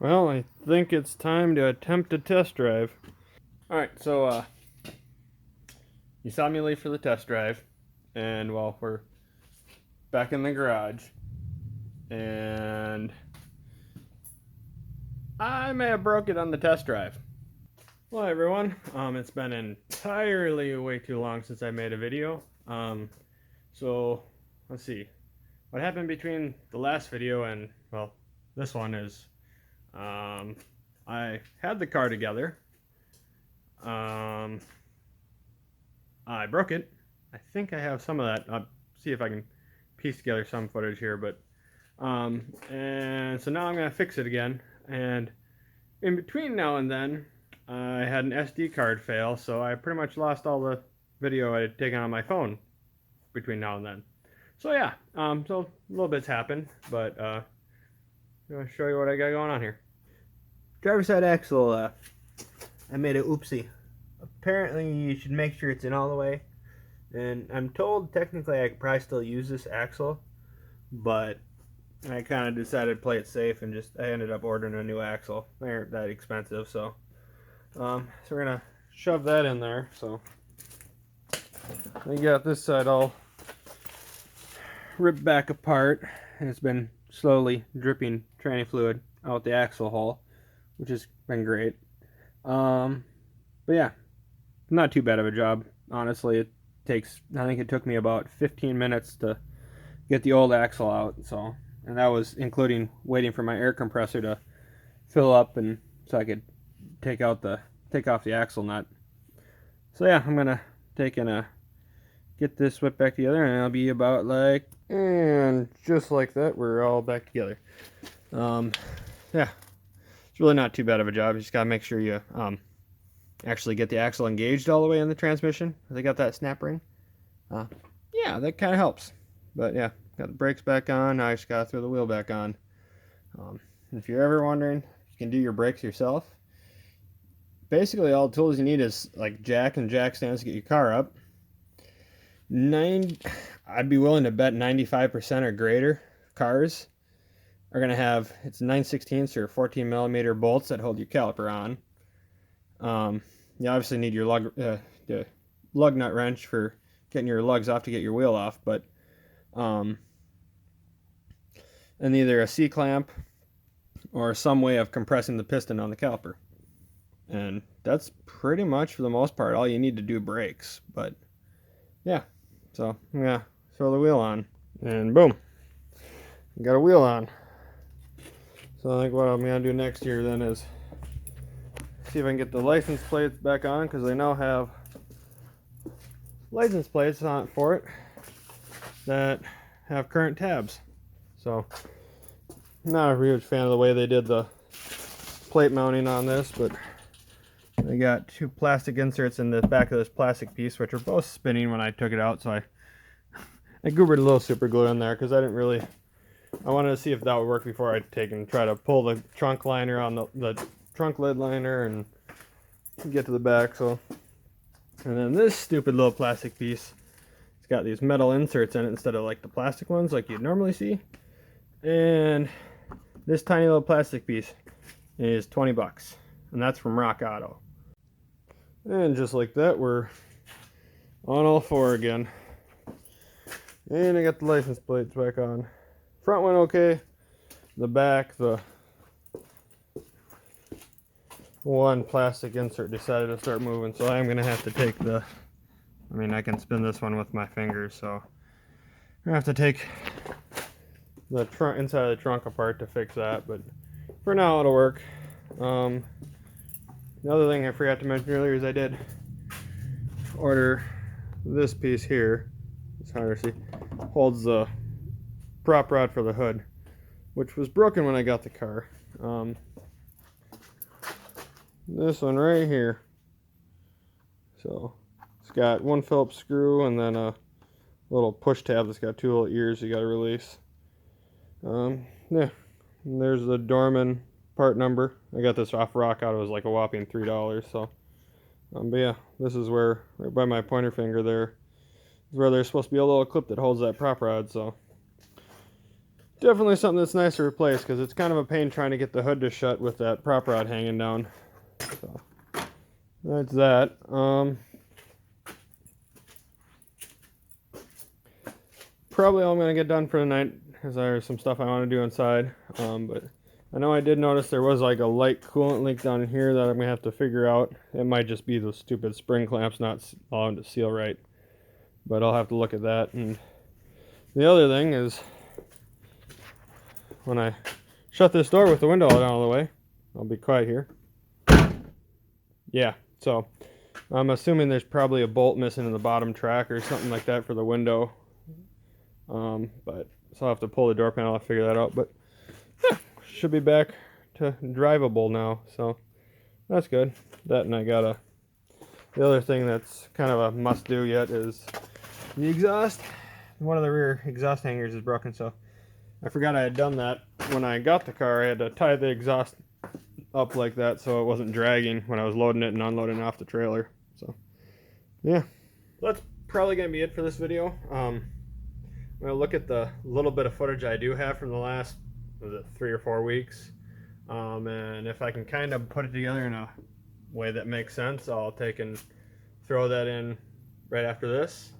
Well, I think it's time to attempt a test drive. Alright, so you saw me leave for the test drive, and well, we're back in the garage, and I may have broke it on the test drive. Hello everyone, it's been entirely way too long since I made a video. So let's see. What happened between the last video and, well, this one is, I had the car together. I broke it. I think I have some of that. I'll see if I can piece together some footage here, but and so now I'm gonna fix it again. And in between now and then, I had an SD card fail, so I pretty much lost all the video I had taken on my phone between now and then. So yeah, so a little bit's happened, but I'm gonna show you what I got going on here. Driver's side axle, I made a oopsie. Apparently you should make sure it's in all the way, and I'm told technically I could probably still use this axle, but I kind of decided to play it safe and I ended up ordering a new axle. They aren't that expensive, so we're gonna shove that in there. So I got this side all ripped back apart, and it's been slowly dripping tranny fluid out the axle hole, which has been great. But yeah, not too bad of a job, honestly. I think it took me about 15 minutes to get the old axle out, so, and that was including waiting for my air compressor to fill up and so I could take off the axle nut. So yeah, I'm gonna get this whipped back together, and it'll be about like, and just like that, we're all back together. Yeah, it's really not too bad of a job. You just gotta make sure you actually get the axle engaged all the way in the transmission. They got that snap ring. Yeah, that kind of helps. But yeah, got the brakes back on. Now I just gotta throw the wheel back on. If you're ever wondering, you can do your brakes yourself. Basically, all the tools you need is like jack and jack stands to get your car up. I'd be willing to bet 95% or greater cars are gonna have, it's 9/16 or 14 millimeter bolts that hold your caliper on. You obviously need your the lug nut wrench for getting your lugs off to get your wheel off, but and either a C-clamp or some way of compressing the piston on the caliper. And that's pretty much, for the most part, all you need to do brakes. But yeah, so yeah, throw the wheel on, and boom, got a wheel on. So I think what I'm gonna do next year then is see if I can get the license plates back on, because they now have license plates on for it that have current tabs. So I'm not a huge fan of the way they did the plate mounting on this, but they got two plastic inserts in the back of this plastic piece, which are both spinning when I took it out. So I goobered a little super glue in there because I wanted to see if that would work before I take and try to pull the trunk liner on the trunk lid liner and get to the back. So, and then this stupid little plastic piece, it's got these metal inserts in it instead of like the plastic ones like you'd normally see. And this tiny little plastic piece is 20 bucks, and that's from Rock Auto. And just like that, we're on all four again. And I got the license plates back on. Front went okay. The back, the one plastic insert decided to start moving, so I'm gonna have to take I can spin this one with my fingers, so I'm gonna have to take the trunk inside of the trunk apart to fix that, but for now it'll work. The other thing I forgot to mention earlier is I did order this piece here. It's hard to see. Holds the prop rod for the hood, which was broken when I got the car. This one right here. So it's got one Phillips screw and then a little push tab that's got two little ears you got to release. Yeah, and there's the Dorman part number. I got this off Rock Auto. It was like a whopping $3. So, but yeah, this is where, right by my pointer finger there, is where there's supposed to be a little clip that holds that prop rod. So definitely something that's nice to replace, because it's kind of a pain trying to get the hood to shut with that prop rod hanging down. So that's that. Probably all I'm gonna get done for the night, because there's some stuff I want to do inside. But I know I did notice there was like a light coolant leak down here that I'm gonna have to figure out. It might just be those stupid spring clamps not allowing to seal right, but I'll have to look at that. And the other thing is, when I shut this door with the window down all the way, I'll be quiet here. Yeah, so I'm assuming there's probably a bolt missing in the bottom track or something like that for the window. But so I'll have to pull the door panel to figure that out. But yeah, should be back to drivable now, so that's good. That, and I got the other thing that's kind of a must do yet is the exhaust. One of the rear exhaust hangers is broken, so I forgot I had done that when I got the car. I had to tie the exhaust up like that so it wasn't dragging when I was loading it and unloading it off the trailer. So yeah, that's probably gonna be it for this video. I'm gonna look at the little bit of footage I do have from the last, was it 3 or 4 weeks, and if I can kind of put it together in a way that makes sense, I'll take and throw that in right after this.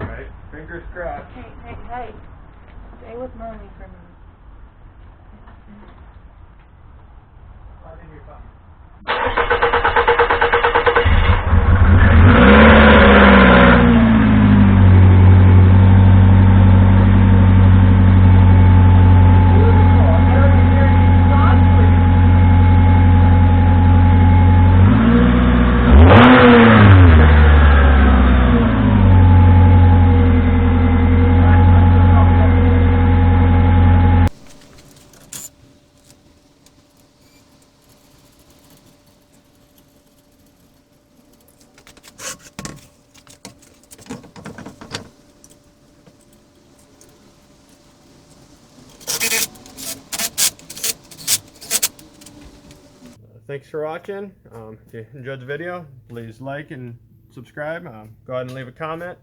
Right, fingers crossed. Hey, stay with Mommy for a minute. I think you're fine. Thanks for watching. If you enjoyed the video, please like and subscribe. Go ahead and leave a comment.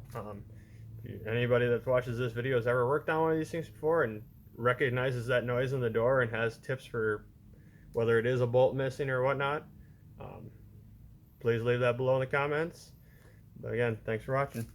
Anybody that watches this video has ever worked on one of these things before and recognizes that noise in the door and has tips for whether it is a bolt missing or whatnot, please leave that below in the comments. But again, thanks for watching.